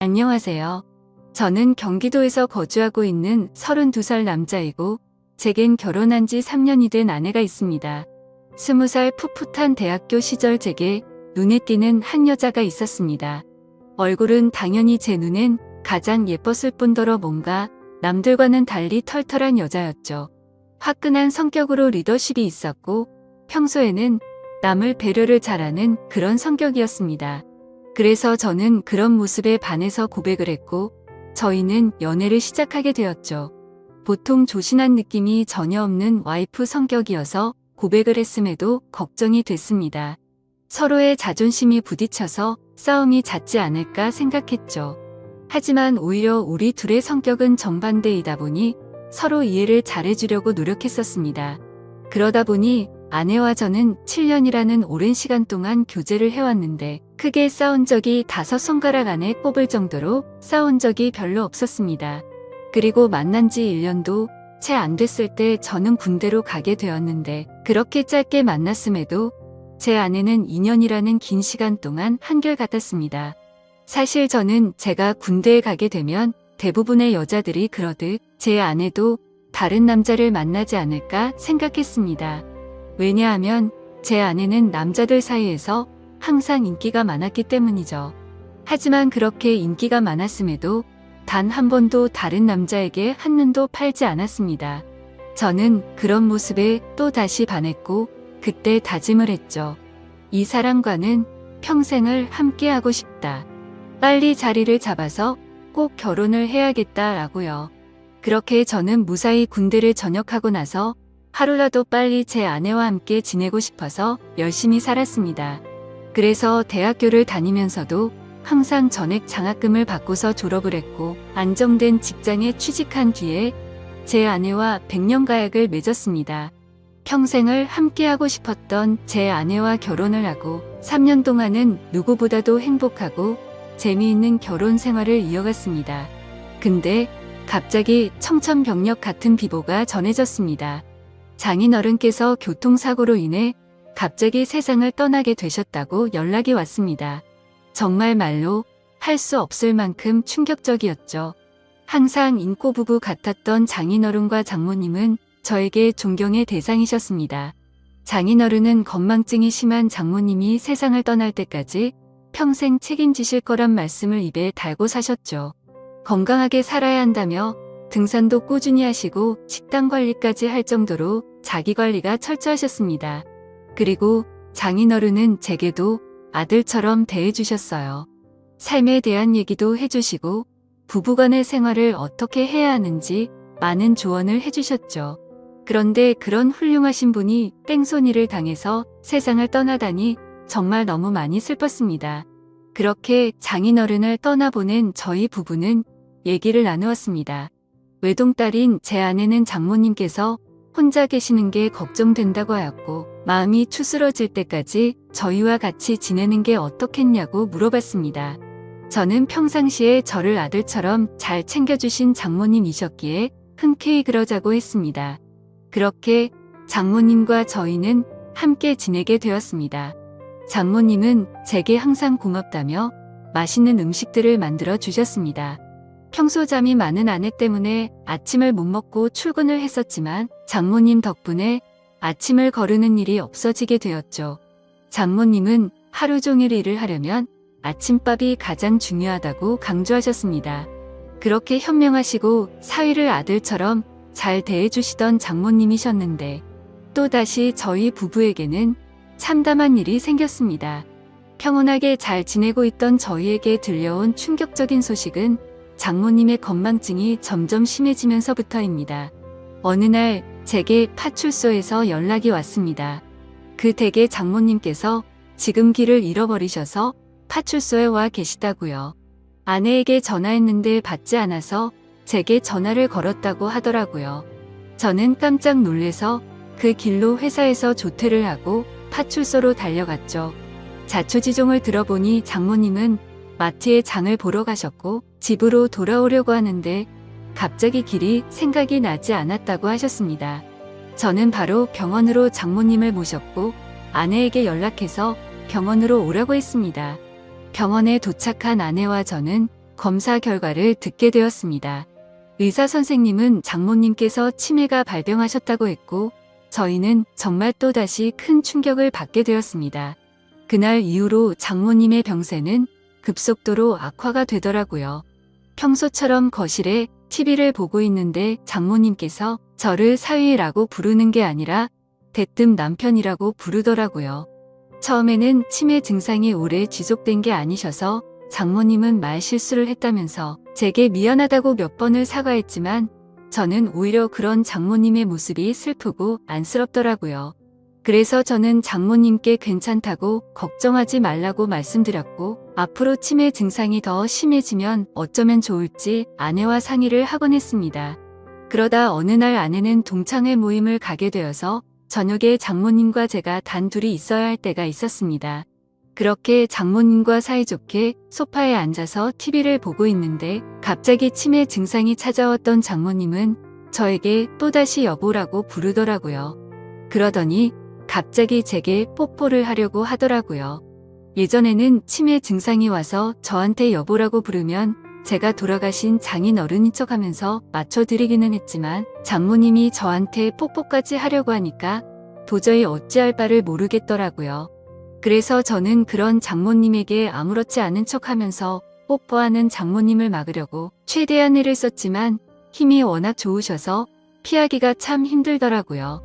안녕하세요. 저는 경기도에서 거주하고 있는 32살 남자이고 제겐 결혼한 지 3년이 된 아내가 있습니다. 20살 풋풋한 대학교 시절 제게 눈에 띄는 한 여자가 있었습니다. 얼굴은 당연히 제 눈엔 가장 예뻤을 뿐더러 뭔가 남들과는 달리 털털한 여자였죠. 화끈한 성격으로 리더십이 있었고 평소에는 남을 배려를 잘하는 그런 성격이었습니다. 그래서 저는 그런 모습에 반해서 고백을 했고 저희는 연애를 시작하게 되었죠. 보통 조신한 느낌이 전혀 없는 와이프 성격이어서 고백을 했음에도 걱정이 됐습니다. 서로의 자존심이 부딪혀서 싸움이 잦지 않을까 생각했죠. 하지만 오히려 우리 둘의 성격은 정반대이다 보니 서로 이해를 잘해주려고 노력했었습니다. 그러다 보니 아내와 저는 7년이라는 오랜 시간 동안 교제를 해왔는데 크게 싸운 적이 5손가락 안에 꼽을 정도로 싸운 적이 별로 없었습니다. 그리고 만난 지 1년도 채 안 됐을 때 저는 군대로 가게 되었는데 그렇게 짧게 만났음에도 제 아내는 2년이라는 긴 시간 동안 한결같았습니다. 사실 저는 제가 군대에 가게 되면 대부분의 여자들이 그러듯 제 아내도 다른 남자를 만나지 않을까 생각했습니다. 왜냐하면 제 아내는 남자들 사이에서 항상 인기가 많았기 때문이죠. 하지만 그렇게 인기가 많았음에도 단 한 번도 다른 남자에게 한눈도 팔지 않았습니다. 저는 그런 모습에 또 다시 반했고 그때 다짐을 했죠. 이 사람과는 평생을 함께하고 싶다. 빨리 자리를 잡아서 꼭 결혼을 해야겠다라고요. 그렇게 저는 무사히 군대를 전역하고 나서 하루라도 빨리 제 아내와 함께 지내고 싶어서 열심히 살았습니다. 그래서 대학교를 다니면서도 항상 전액 장학금을 받고서 졸업을 했고 안정된 직장에 취직한 뒤에 제 아내와 백년가약을 맺었습니다. 평생을 함께하고 싶었던 제 아내와 결혼을 하고 3년 동안은 누구보다도 행복하고 재미있는 결혼 생활을 이어갔습니다. 근데 갑자기 청천벽력 같은 비보가 전해졌습니다. 장인어른께서 교통사고로 인해 갑자기 세상을 떠나게 되셨다고 연락이 왔습니다. 정말 말로 할 수 없을 만큼 충격적이었죠. 항상 인꼬부부 같았던 장인어른과 장모님은 저에게 존경의 대상이셨습니다. 장인어른은 건망증이 심한 장모님이 세상을 떠날 때까지 평생 책임지실 거란 말씀을 입에 달고 사셨죠. 건강하게 살아야 한다며 등산도 꾸준히 하시고 식단 관리까지 할 정도로 자기 관리가 철저하셨습니다. 그리고 장인어른은 제게도 아들처럼 대해주셨어요. 삶에 대한 얘기도 해주시고 부부간의 생활을 어떻게 해야 하는지 많은 조언을 해주셨죠. 그런데 그런 훌륭하신 분이 뺑소니를 당해서 세상을 떠나다니 정말 너무 많이 슬펐습니다. 그렇게 장인어른을 떠나보낸 저희 부부는 얘기를 나누었습니다. 외동딸인 제 아내는 장모님께서 혼자 계시는 게 걱정된다고 하였고 마음이 추스러질 때까지 저희와 같이 지내는 게 어떻겠냐고 물어봤습니다. 저는 평상시에 저를 아들처럼 잘 챙겨주신 장모님이셨기에 흔쾌히 그러자고 했습니다. 그렇게 장모님과 저희는 함께 지내게 되었습니다. 장모님은 제게 항상 고맙다며 맛있는 음식들을 만들어 주셨습니다. 평소 잠이 많은 아내 때문에 아침을 못 먹고 출근을 했었지만 장모님 덕분에 아침을 거르는 일이 없어지게 되었죠. 장모님은 하루 종일 일을 하려면 아침밥이 가장 중요하다고 강조하셨습니다. 그렇게 현명하시고 사위를 아들처럼 잘 대해주시던 장모님이셨는데 또다시 저희 부부에게는 참담한 일이 생겼습니다. 평온하게 잘 지내고 있던 저희에게 들려온 충격적인 소식은 장모님의 건망증이 점점 심해지면서부터입니다. 어느 날 제게 파출소에서 연락이 왔습니다. 그 댁의 장모님께서 지금 길을 잃어버리셔서 파출소에 와 계시다고요. 아내에게 전화했는데 받지 않아서 제게 전화를 걸었다고 하더라고요. 저는 깜짝 놀래서 그 길로 회사에서 조퇴를 하고 파출소로 달려갔죠. 자초지종을 들어보니 장모님은 마트에 장을 보러 가셨고 집으로 돌아오려고 하는데 갑자기 길이 생각이 나지 않았다고 하셨습니다. 저는 바로 병원으로 장모님을 모셨고 아내에게 연락해서 병원으로 오라고 했습니다. 병원에 도착한 아내와 저는 검사 결과를 듣게 되었습니다. 의사 선생님은 장모님께서 치매가 발병하셨다고 했고 저희는 정말 또다시 큰 충격을 받게 되었습니다. 그날 이후로 장모님의 병세는 급속도로 악화가 되더라고요. 평소처럼 거실에 TV를 보고 있는데 장모님께서 저를 사위라고 부르는 게 아니라 대뜸 남편이라고 부르더라고요. 처음에는 치매 증상이 오래 지속된 게 아니셔서 장모님은 말 실수를 했다면서 제게 미안하다고 몇 번을 사과했지만 저는 오히려 그런 장모님의 모습이 슬프고 안쓰럽더라고요. 그래서 저는 장모님께 괜찮다고 걱정하지 말라고 말씀드렸고 앞으로 치매 증상이 더 심해지면 어쩌면 좋을지 아내와 상의를 하곤 했습니다. 그러다 어느 날 아내는 동창회 모임을 가게 되어서 저녁에 장모님과 제가 단둘이 있어야 할 때가 있었습니다. 그렇게 장모님과 사이좋게 소파에 앉아서 TV를 보고 있는데 갑자기 치매 증상이 찾아왔던 장모님은 저에게 또다시 여보라고 부르더라고요. 그러더니 갑자기 제게 뽀뽀를 하려고 하더라고요. 예전에는 치매 증상이 와서 저한테 여보라고 부르면 제가 돌아가신 장인 어른인 척하면서 맞춰드리기는 했지만 장모님이 저한테 뽀뽀까지 하려고 하니까 도저히 어찌할 바를 모르겠더라고요. 그래서 저는 그런 장모님에게 아무렇지 않은 척하면서 뽀뽀하는 장모님을 막으려고 최대한 애를 썼지만 힘이 워낙 좋으셔서 피하기가 참 힘들더라고요.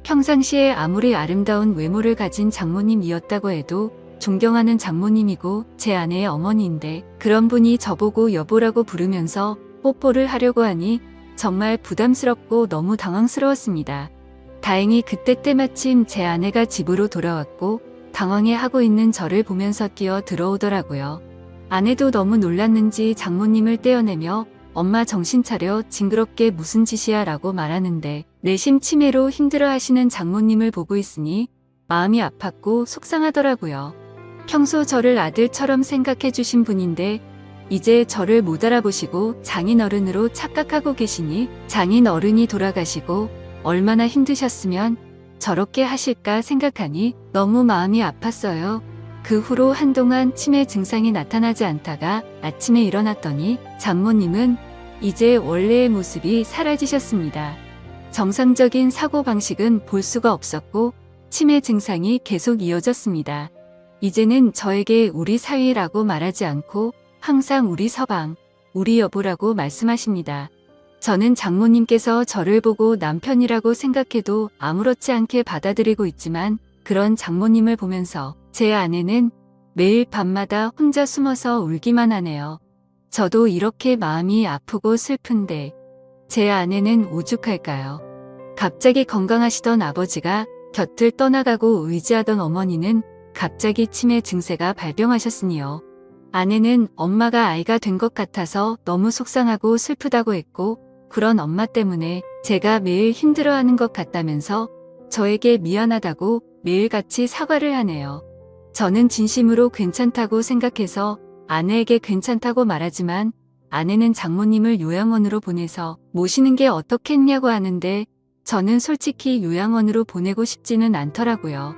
평상시에 아무리 아름다운 외모를 가진 장모님이었다고 해도 존경하는 장모님이고 제 아내의 어머니인데 그런 분이 저보고 여보라고 부르면서 뽀뽀를 하려고 하니 정말 부담스럽고 너무 당황스러웠습니다. 다행히 그때 때마침 제 아내가 집으로 돌아왔고 당황해하고 있는 저를 보면서 뛰어 들어오더라고요. 아내도 너무 놀랐는지 장모님을 떼어내며 엄마 정신 차려 징그럽게 무슨 짓이야 라고 말하는데 내심 치매로 힘들어하시는 장모님을 보고 있으니 마음이 아팠고 속상하더라고요. 평소 저를 아들처럼 생각해 주신 분인데 이제 저를 못 알아보시고 장인어른으로 착각하고 계시니 장인어른이 돌아가시고 얼마나 힘드셨으면 저렇게 하실까 생각하니 너무 마음이 아팠어요. 그 후로 한동안 치매 증상이 나타나지 않다가 아침에 일어났더니 장모님은 이제 원래의 모습이 사라지셨습니다. 정상적인 사고방식은 볼 수가 없었고 치매 증상이 계속 이어졌습니다. 이제는 저에게 우리 사위라고 말하지 않고 항상 우리 서방, 우리 여보라고 말씀하십니다. 저는 장모님께서 저를 보고 남편이라고 생각해도 아무렇지 않게 받아들이고 있지만 그런 장모님을 보면서 제 아내는 매일 밤마다 혼자 숨어서 울기만 하네요. 저도 이렇게 마음이 아프고 슬픈데 제 아내는 오죽할까요? 갑자기 건강하시던 아버지가 곁을 떠나가고 의지하던 어머니는 갑자기 치매 증세가 발병하셨으니요. 아내는 엄마가 아이가 된 것 같아서 너무 속상하고 슬프다고 했고 그런 엄마 때문에 제가 매일 힘들어하는 것 같다면서 저에게 미안하다고 매일같이 사과를 하네요. 저는 진심으로 괜찮다고 생각해서 아내에게 괜찮다고 말하지만 아내는 장모님을 요양원으로 보내서 모시는 게 어떻겠냐고 하는데 저는 솔직히 요양원으로 보내고 싶지는 않더라고요.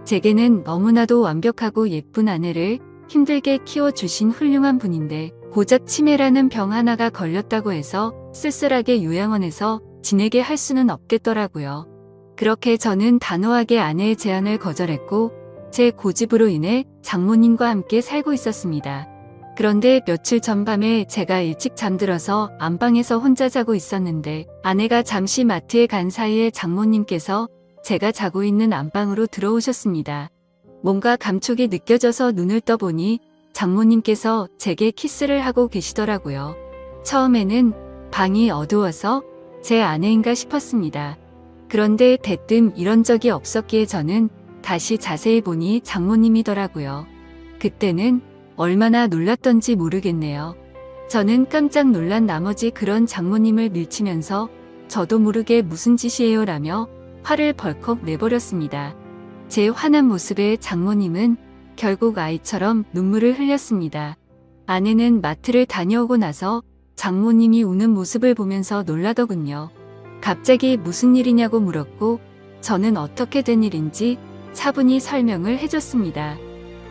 제게는 너무나도 완벽하고 예쁜 아내를 힘들게 키워주신 훌륭한 분인데 고작 치매라는 병 하나가 걸렸다고 해서 쓸쓸하게 요양원에서 지내게 할 수는 없겠더라고요. 그렇게 저는 단호하게 아내의 제안을 거절했고 제 고집으로 인해 장모님과 함께 살고 있었습니다. 그런데 며칠 전 밤에 제가 일찍 잠들어서 안방에서 혼자 자고 있었는데 아내가 잠시 마트에 간 사이에 장모님께서 제가 자고 있는 안방으로 들어오셨습니다. 뭔가 감촉이 느껴져서 눈을 떠보니 장모님께서 제게 키스를 하고 계시더라고요. 처음에는 방이 어두워서 제 아내인가 싶었습니다. 그런데 대뜸 이런 적이 없었기에 저는 다시 자세히 보니 장모님이더라고요. 그때는 얼마나 놀랐던지 모르겠네요. 저는 깜짝 놀란 나머지 그런 장모님을 밀치면서 저도 모르게 무슨 짓이에요 라며 화를 벌컥 내버렸습니다. 제 화난 모습에 장모님은 결국 아이처럼 눈물을 흘렸습니다. 아내는 마트를 다녀오고 나서 장모님이 우는 모습을 보면서 놀라더군요. 갑자기 무슨 일이냐고 물었고 저는 어떻게 된 일인지 차분히 설명을 해줬습니다.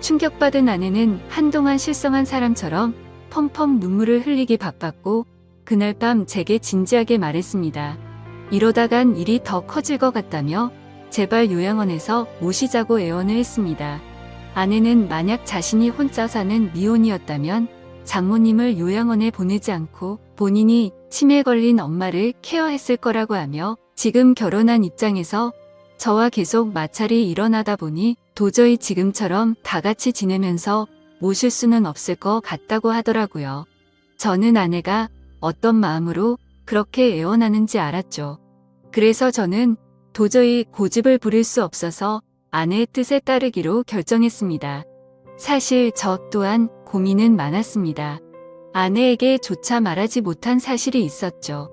충격받은 아내는 한동안 실성한 사람처럼 펑펑 눈물을 흘리기 바빴고 그날 밤 제게 진지하게 말했습니다. 이러다간 일이 더 커질 것 같다며 제발 요양원에서 모시자고 애원을 했습니다. 아내는 만약 자신이 혼자 사는 미혼이었다면 장모님을 요양원에 보내지 않고 본인이 치매에 걸린 엄마를 케어했을 거라고 하며 지금 결혼한 입장에서 저와 계속 마찰이 일어나다 보니 도저히 지금처럼 다 같이 지내면서 모실 수는 없을 것 같다고 하더라고요. 저는 아내가 어떤 마음으로 그렇게 애원하는지 알았죠. 그래서 저는 도저히 고집을 부릴 수 없어서 아내의 뜻에 따르기로 결정했습니다. 사실 저 또한 고민은 많았습니다. 아내에게 조차 말하지 못한 사실이 있었죠.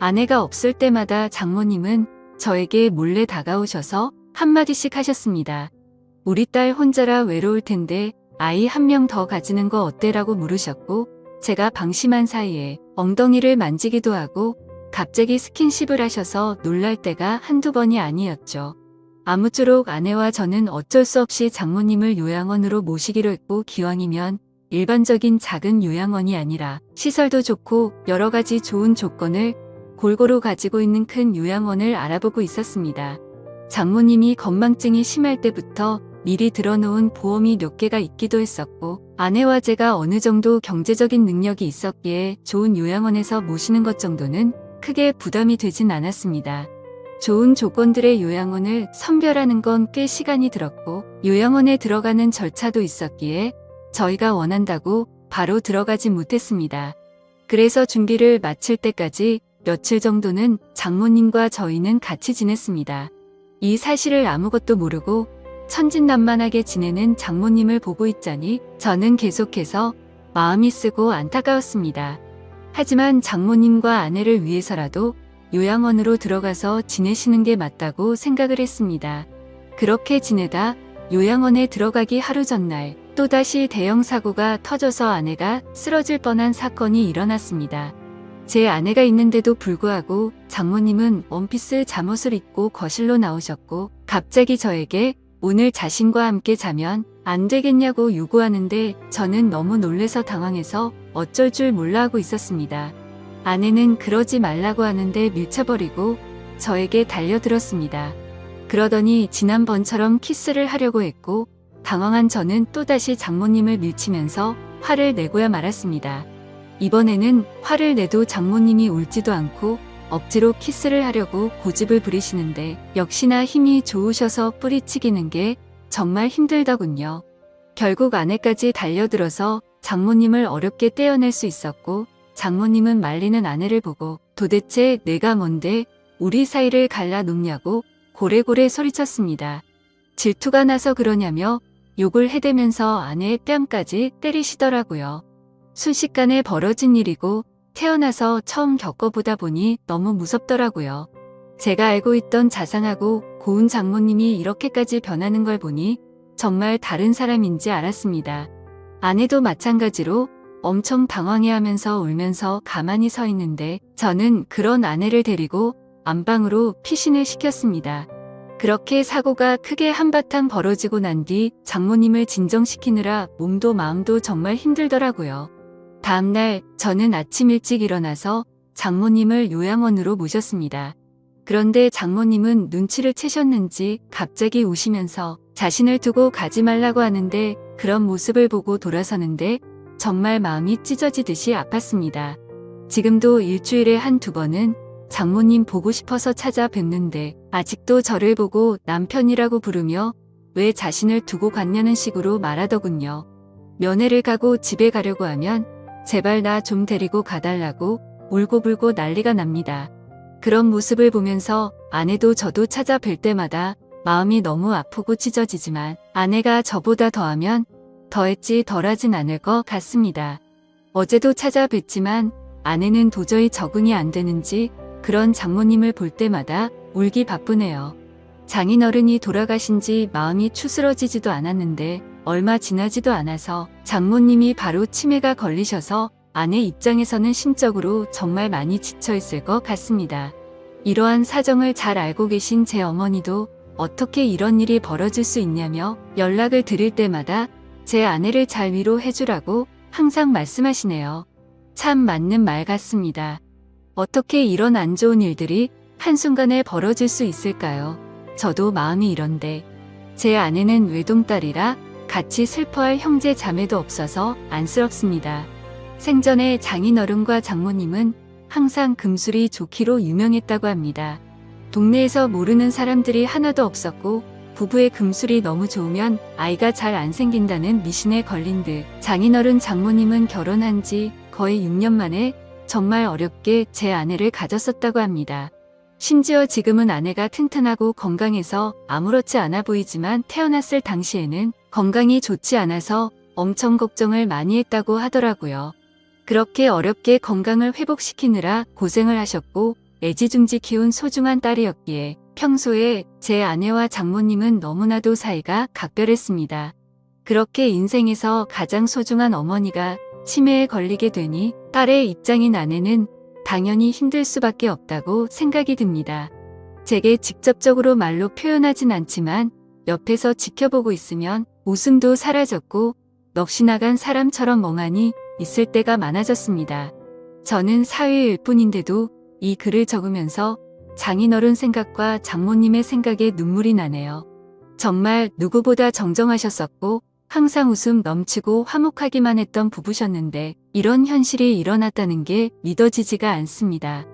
아내가 없을 때마다 장모님은 저에게 몰래 다가오셔서 한마디씩 하셨습니다. 우리 딸 혼자라 외로울 텐데 아이 한 명 더 가지는 거 어때라고 물으셨고 제가 방심한 사이에 엉덩이를 만지기도 하고 갑자기 스킨십을 하셔서 놀랄 때가 한두 번이 아니었죠. 아무쪼록 아내와 저는 어쩔 수 없이 장모님을 요양원으로 모시기로 했고 기왕이면 일반적인 작은 요양원이 아니라 시설도 좋고 여러 가지 좋은 조건을 골고루 가지고 있는 큰 요양원을 알아보고 있었습니다. 장모님이 건망증이 심할 때부터 미리 들어놓은 보험이 몇 개가 있기도 했었고 아내와 제가 어느 정도 경제적인 능력이 있었기에 좋은 요양원에서 모시는 것 정도는 크게 부담이 되진 않았습니다. 좋은 조건들의 요양원을 선별하는 건 꽤 시간이 들었고 요양원에 들어가는 절차도 있었기에 저희가 원한다고 바로 들어가지 못했습니다. 그래서 준비를 마칠 때까지 며칠 정도는 장모님과 저희는 같이 지냈습니다. 이 사실을 아무것도 모르고 천진난만하게 지내는 장모님을 보고 있자니 저는 계속해서 마음이 쓰고 안타까웠습니다. 하지만 장모님과 아내를 위해서라도 요양원으로 들어가서 지내시는 게 맞다고 생각을 했습니다. 그렇게 지내다 요양원에 들어가기 하루 전날 또다시 대형 사고가 터져서 아내가 쓰러질 뻔한 사건이 일어났습니다. 제 아내가 있는데도 불구하고 장모님은 원피스 잠옷을 입고 거실로 나오셨고 갑자기 저에게 오늘 자신과 함께 자면 안 되겠냐고 요구하는데 저는 너무 놀래서 당황해서 어쩔 줄 몰라 하고 있었습니다. 아내는 그러지 말라고 하는데 밀쳐버리고 저에게 달려들었습니다. 그러더니 지난번처럼 키스를 하려고 했고 당황한 저는 또다시 장모님을 밀치면서 화를 내고야 말았습니다. 이번에는 화를 내도 장모님이 울지도 않고 억지로 키스를 하려고 고집을 부리시는데 역시나 힘이 좋으셔서 뿌리치기는 게 정말 힘들더군요. 결국 아내까지 달려들어서 장모님을 어렵게 떼어낼 수 있었고 장모님은 말리는 아내를 보고 도대체 내가 뭔데 우리 사이를 갈라놓냐고 고래고래 소리쳤습니다. 질투가 나서 그러냐며 욕을 해대면서 아내의 뺨까지 때리시더라고요. 순식간에 벌어진 일이고 태어나서 처음 겪어보다 보니 너무 무섭더라고요. 제가 알고 있던 자상하고 고운 장모님이 이렇게까지 변하는 걸 보니 정말 다른 사람인지 알았습니다. 아내도 마찬가지로 엄청 당황해하면서 울면서 가만히 서 있는데 저는 그런 아내를 데리고 안방으로 피신을 시켰습니다. 그렇게 사고가 크게 한바탕 벌어지고 난 뒤 장모님을 진정시키느라 몸도 마음도 정말 힘들더라고요. 다음날 저는 아침 일찍 일어나서 장모님을 요양원으로 모셨습니다. 그런데 장모님은 눈치를 채셨는지 갑자기 우시면서 자신을 두고 가지 말라고 하는데 그런 모습을 보고 돌아서는데 정말 마음이 찢어지듯이 아팠습니다. 지금도 일주일에 한두 번은 장모님 보고 싶어서 찾아뵙는데 아직도 저를 보고 남편이라고 부르며 왜 자신을 두고 갔냐는 식으로 말하더군요. 면회를 가고 집에 가려고 하면 제발 나 좀 데리고 가달라고 울고불고 난리가 납니다. 그런 모습을 보면서 아내도 저도 찾아뵐 때마다 마음이 너무 아프고 찢어지지만 아내가 저보다 더하면 더했지 덜하진 않을 것 같습니다. 어제도 찾아뵀지만 아내는 도저히 적응이 안 되는지 그런 장모님을 볼 때마다 울기 바쁘네요. 장인어른이 돌아가신 지 마음이 추스러지지도 않았는데 얼마 지나지도 않아서 장모님이 바로 치매가 걸리셔서 아내 입장에서는 심적으로 정말 많이 지쳐있을 것 같습니다. 이러한 사정을 잘 알고 계신 제 어머니도 어떻게 이런 일이 벌어질 수 있냐며 연락을 드릴 때마다 제 아내를 잘 위로해주라고 항상 말씀하시네요. 참 맞는 말 같습니다. 어떻게 이런 안 좋은 일들이 한순간에 벌어질 수 있을까요? 저도 마음이 이런데 제 아내는 외동딸이라 같이 슬퍼할 형제 자매도 없어서 안쓰럽습니다. 생전에 장인어른과 장모님은 항상 금술이 좋기로 유명했다고 합니다. 동네에서 모르는 사람들이 하나도 없었고 부부의 금술이 너무 좋으면 아이가 잘 안 생긴다는 미신에 걸린 듯 장인어른 장모님은 결혼한 지 거의 6년 만에 정말 어렵게 제 아내를 가졌었다고 합니다. 심지어 지금은 아내가 튼튼하고 건강해서 아무렇지 않아 보이지만 태어났을 당시에는 건강이 좋지 않아서 엄청 걱정을 많이 했다고 하더라고요. 그렇게 어렵게 건강을 회복시키느라 고생을 하셨고 애지중지 키운 소중한 딸이었기에 평소에 제 아내와 장모님은 너무나도 사이가 각별했습니다. 그렇게 인생에서 가장 소중한 어머니가 치매에 걸리게 되니 딸의 입장인 아내는 당연히 힘들 수밖에 없다고 생각이 듭니다. 제게 직접적으로 말로 표현하진 않지만 옆에서 지켜보고 있으면 웃음도 사라졌고 넋이 나간 사람처럼 멍하니 있을 때가 많아졌습니다. 저는 사회일 뿐인데도 이 글을 적으면서 장인어른 생각과 장모님의 생각에 눈물이 나네요. 정말 누구보다 정정하셨었고 항상 웃음 넘치고 화목하기만 했던 부부셨는데 이런 현실이 일어났다는 게 믿어지지가 않습니다.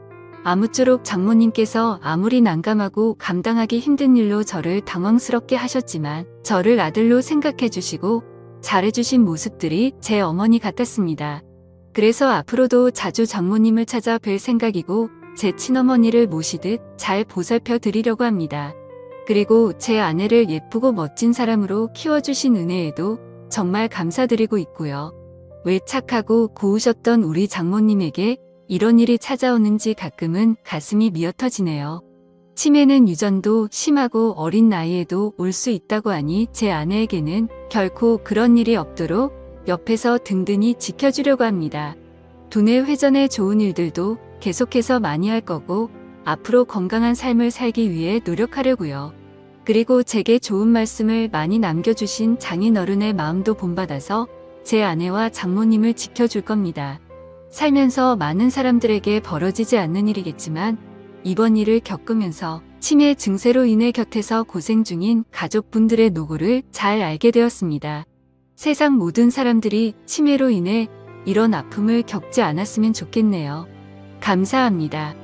아무쪼록 장모님께서 아무리 난감하고 감당하기 힘든 일로 저를 당황스럽게 하셨지만 저를 아들로 생각해 주시고 잘해주신 모습들이 제 어머니 같았습니다. 그래서 앞으로도 자주 장모님을 찾아 뵐 생각이고 제 친어머니를 모시듯 잘 보살펴 드리려고 합니다. 그리고 제 아내를 예쁘고 멋진 사람으로 키워주신 은혜에도 정말 감사드리고 있고요. 왜 착하고 고우셨던 우리 장모님에게 이런 일이 찾아오는지 가끔은 가슴이 미어터지네요. 치매는 유전도 심하고 어린 나이에도 올 수 있다고 하니 제 아내에게는 결코 그런 일이 없도록 옆에서 든든히 지켜주려고 합니다. 두뇌 회전에 좋은 일들도 계속해서 많이 할 거고 앞으로 건강한 삶을 살기 위해 노력하려고요. 그리고 제게 좋은 말씀을 많이 남겨주신 장인어른의 마음도 본받아서 제 아내와 장모님을 지켜줄 겁니다. 살면서 많은 사람들에게 벌어지지 않는 일이겠지만 이번 일을 겪으면서 치매 증세로 인해 곁에서 고생 중인 가족분들의 노고를 잘 알게 되었습니다. 세상 모든 사람들이 치매로 인해 이런 아픔을 겪지 않았으면 좋겠네요. 감사합니다.